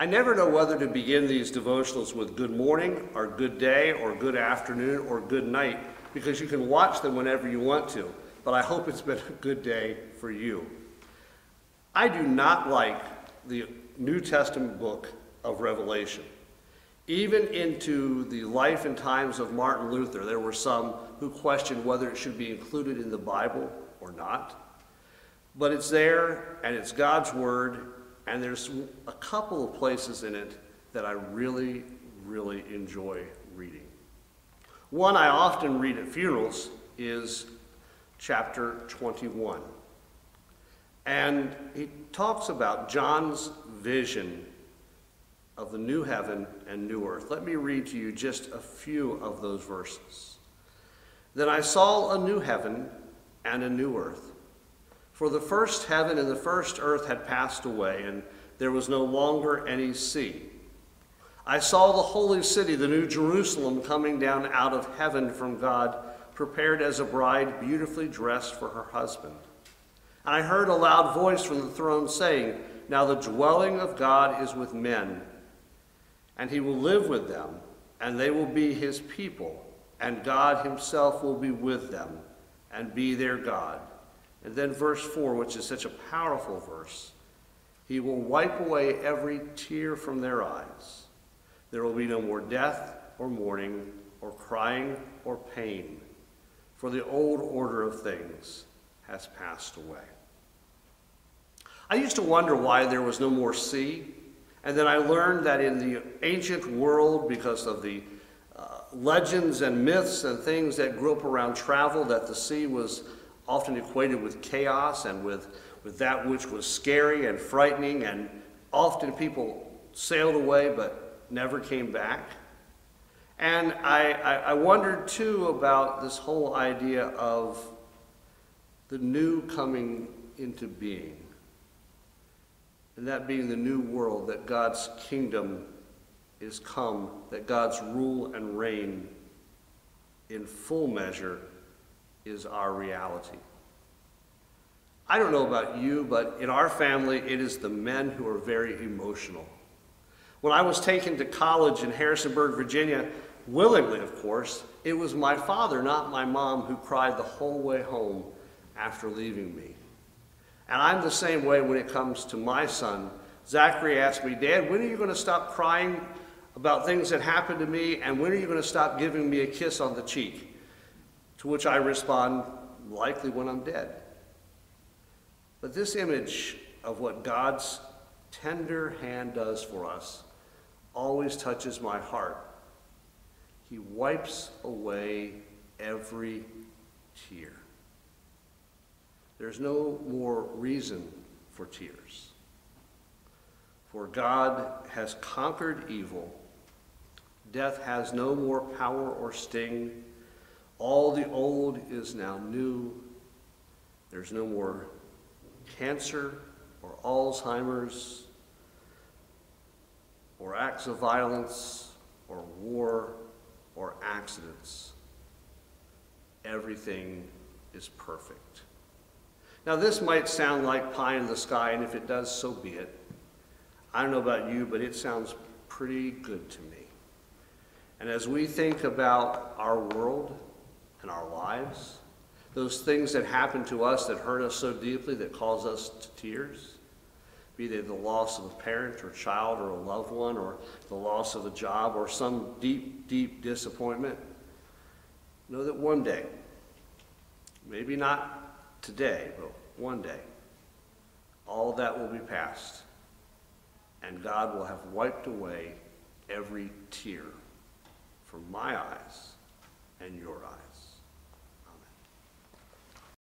I never know whether to begin these devotionals with good morning or good day or good afternoon or good night, because you can watch them whenever you want to, but I hope it's been a good day for you. I do not like the New Testament book of Revelation. Even into the life and times of Martin Luther, there were some who questioned whether it should be included in the Bible or not. But it's there, and it's God's Word, and there's a couple of places in it that I really, really enjoy reading. One I often read at funerals is chapter 21. And he talks about John's vision of the new heaven and new earth. Let me read to you just a few of those verses. Then I saw a new heaven and a new earth. For the first heaven and the first earth had passed away, and there was no longer any sea. I saw the holy city, the new Jerusalem, coming down out of heaven from God, prepared as a bride beautifully dressed for her husband. And I heard a loud voice from the throne saying, "Now the dwelling of God is with men, and he will live with them, and they will be his people, and God himself will be with them and be their God." And then verse 4, which is such a powerful verse, "He will wipe away every tear from their eyes. There will be no more death or mourning or crying or pain, for the old order of things has passed away." I used to wonder why there was no more sea, and then I learned that in the ancient world, because of the legends and myths and things that grew up around travel, that the sea was often equated with chaos and with that which was scary and frightening, and often people sailed away but never came back. And I wondered too about this whole idea of the new coming into being, and that being the new world, that God's kingdom is come, that God's rule and reign in full measure is our reality. I don't know about you, but in our family, it is the men who are very emotional. When I was taken to college in Harrisonburg, Virginia, willingly, of course, it was my father, not my mom, who cried the whole way home after leaving me. And I'm the same way when it comes to my son. Zachary asked me, "Dad, when are you going to stop crying about things that happened to me, and when are you going to stop giving me a kiss on the cheek?" To which I respond, "Likely when I'm dead." But this image of what God's tender hand does for us always touches my heart. He wipes away every tear. There's no more reason for tears. For God has conquered evil. Death has no more power or sting. All the old is now new. There's no more cancer or Alzheimer's or acts of violence or war or accidents. Everything is perfect. Now, this might sound like pie in the sky, and if it does, so be it. I don't know about you, but it sounds pretty good to me. And as we think about our world and our lives, those things that happen to us that hurt us so deeply, that cause us to tears, be they the loss of a parent or child or a loved one, or the loss of a job, or some deep, deep disappointment, know that one day, maybe not today, but one day, all that will be past, and God will have wiped away every tear from my eyes and your eyes.